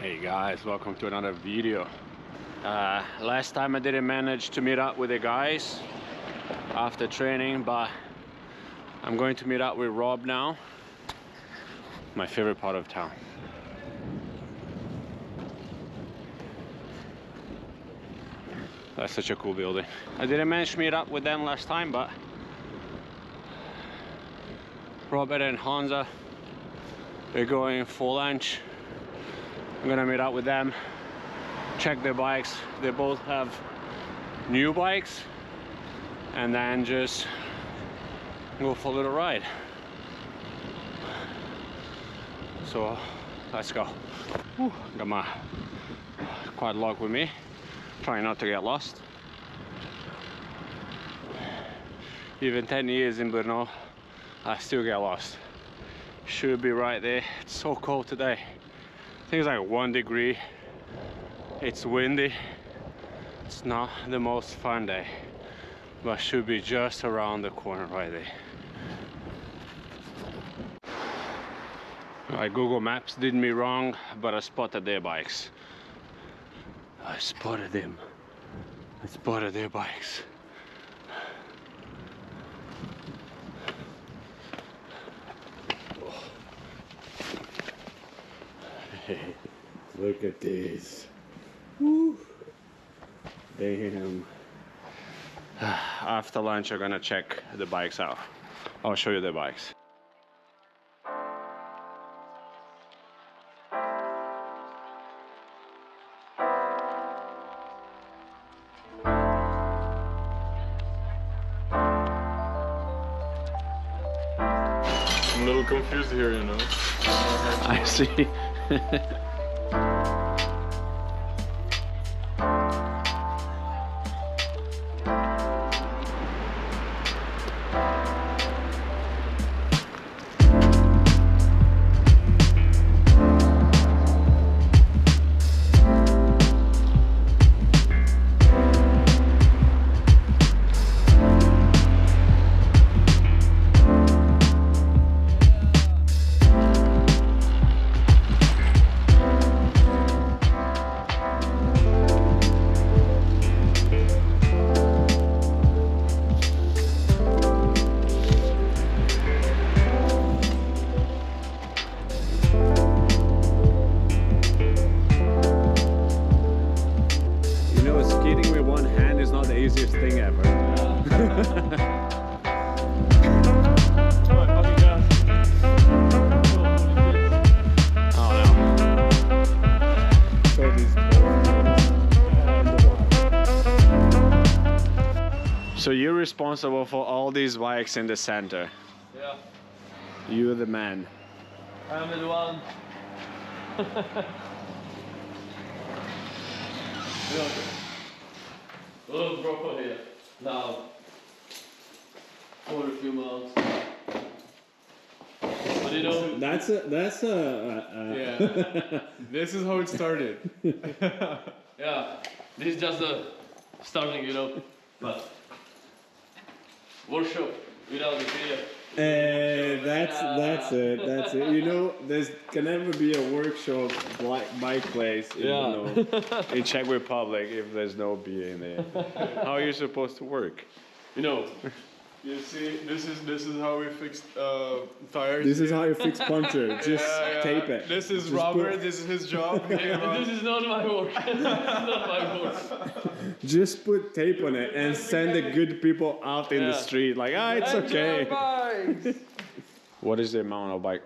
Hey guys, welcome to another video. Last time I didn't manage to meet up with the guys after training, but I'm going to meet up with Rob now. My favorite part of town. That's such a cool building. I didn't manage to meet up with them last time, but Robert and Hansa, they're going for lunch. I'm gonna meet up with them, check their bikes. They both have new bikes, and then just go for a little ride. So let's go. Whew, got my quad lock with me, trying not to get lost. Even 10 years in Brno, I still get lost. Should be right there. It's so cold today. I think it's like 1 degree. It's windy. It's not the most fun day, but should be just around the corner right there. Alright, Google Maps did me wrong, but I spotted their bikes. I spotted them. I spotted their bikes. Hey, look at this. Woo. Damn. After lunch, I'm gonna check the bikes out. I'll show you the bikes. I'm a little confused here, you know. I see. Easiest thing ever. So you're responsible for all these bikes in the center. Yeah. You're the man. I'm the one. Little bro here now for a few months. But you know, that's a yeah. This is how it started. Yeah, this is just the starting, you know. But workshop without the video. That's it. You know, there's can never be a workshop bike place in Czech Republic if there's no beer in there. How are you supposed to work? You know, you see, this is how we fix tires. This is how you fix puncture. Just tape it. This is Robert. This is his job. This is not my work. This is not my work. Just put tape on it and send the good people out in the street. Like, it's okay. What is the amount of bike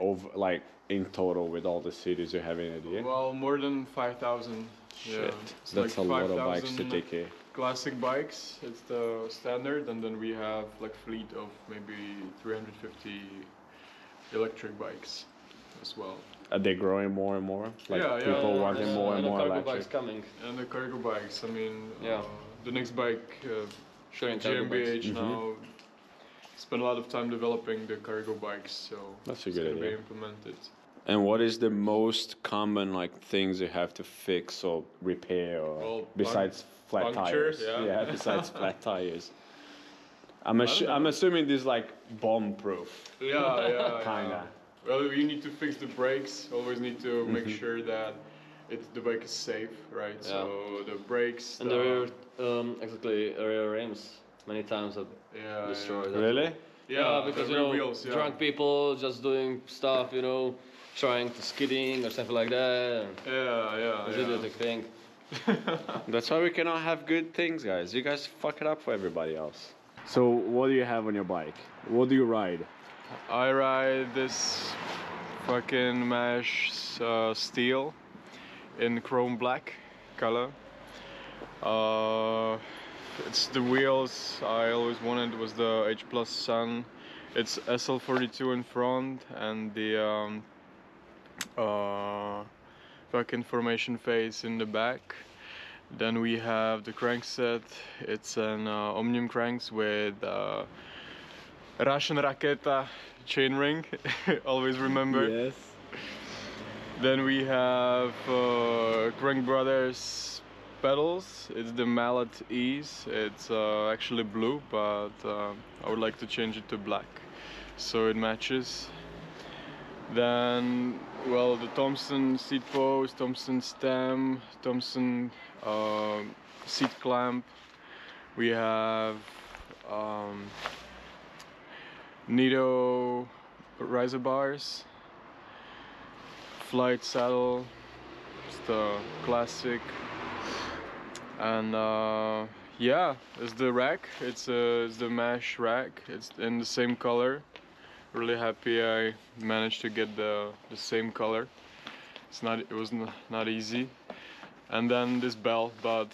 in total with all the cities you have in India? Well, more than 5,000. Yeah, that's like a lot of bikes to take care. Classic bikes, it's the standard, and then we have like fleet of maybe 350 electric bikes as well. Are they growing more and more? Like people wanting more and more electric. Bikes coming. And the cargo bikes. I mean, yeah. The next bike, GmbH now, spent a lot of time developing the cargo bikes, so that's a good idea. Be implemented. And what is the most common things you have to fix or repair, or besides flat tires? Yeah, besides flat tires. I'm assuming this is like bomb proof. Yeah. Kinda. Well, you need to fix the brakes. Always need to make sure that the bike is safe, right? Yeah. So the brakes. And the rear, exactly, rear rims many times have destroyed. Yeah. Really? Yeah, because the you know, rear wheels, drunk people just doing stuff, you know, trying to skidding or something like that. Yeah. It's an idiotic thing. That's why we cannot have good things, guys. You guys fuck it up for everybody else. So what do you have on your bike? What do you ride? I ride this fucking mesh steel in chrome black color. It's the wheels I always wanted. Was the H Plus Sun. It's SL42 in front and the fucking formation face in the back. Then we have the crankset. It's an Omnium cranks with Russian Raketa chainring. Always remember. Yes. Then we have Crank Brothers pedals. It's the Mallet Ease. It's actually blue, but I would like to change it to black so it matches. Then, well, the Thompson seat post, Thompson stem, Thompson seat clamp. We have Nito riser bars, Flight saddle, it's the classic, and yeah, it's the rack. It's the mesh rack. It's in the same color. Really happy I managed to get the same color. It was not easy. And then this bell, but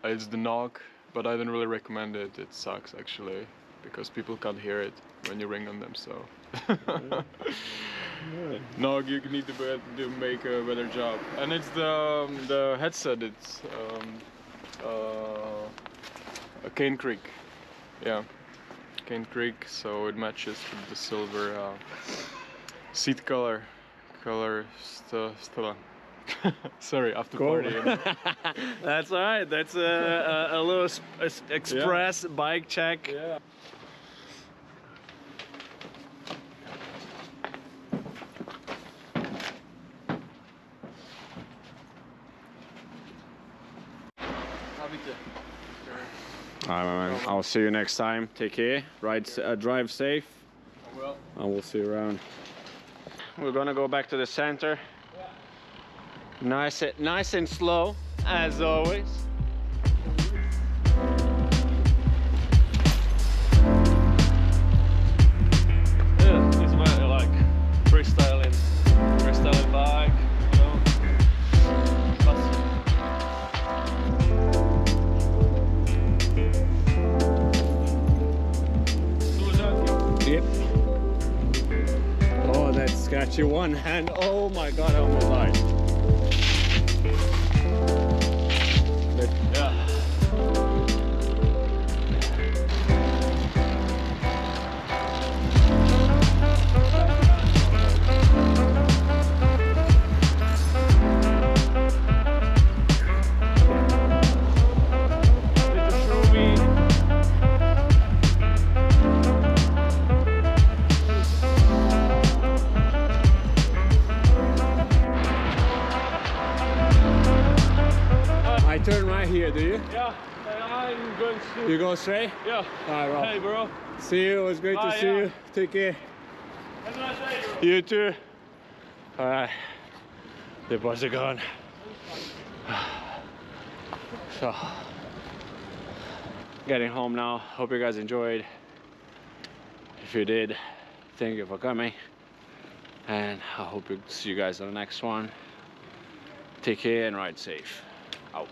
it's the knock, but I don't really recommend it. It sucks actually because people can't hear it when you ring on them. So no, you need to make a better job. And it's the headset. It's a Cane Creek, yeah, Cane Creek. So it matches with the silver seat color. Sorry, after party. That's all right. That's a little express bike check. Yeah. All right, man. I'll see you next time. Take care. Drive safe. Well. And we'll see you around. We're gonna go back to the center. Nice and slow, as always. Yeah, it's my like freestyling bike, you know. Yep. Oh, that sketchy one hand. Oh my god, I almost died. Yeah. I turn right here, do you? Yeah, I'm going to. You go straight? Yeah. Alright, Rob. Hey, bro. See you. It was great to Bye, see yeah. you. Take care. Have a nice day, bro. You too. Alright. The boys are gone. So, getting home now. Hope you guys enjoyed. If you did, thank you for coming. And I hope to see you guys on the next one. Take care and ride safe. Out.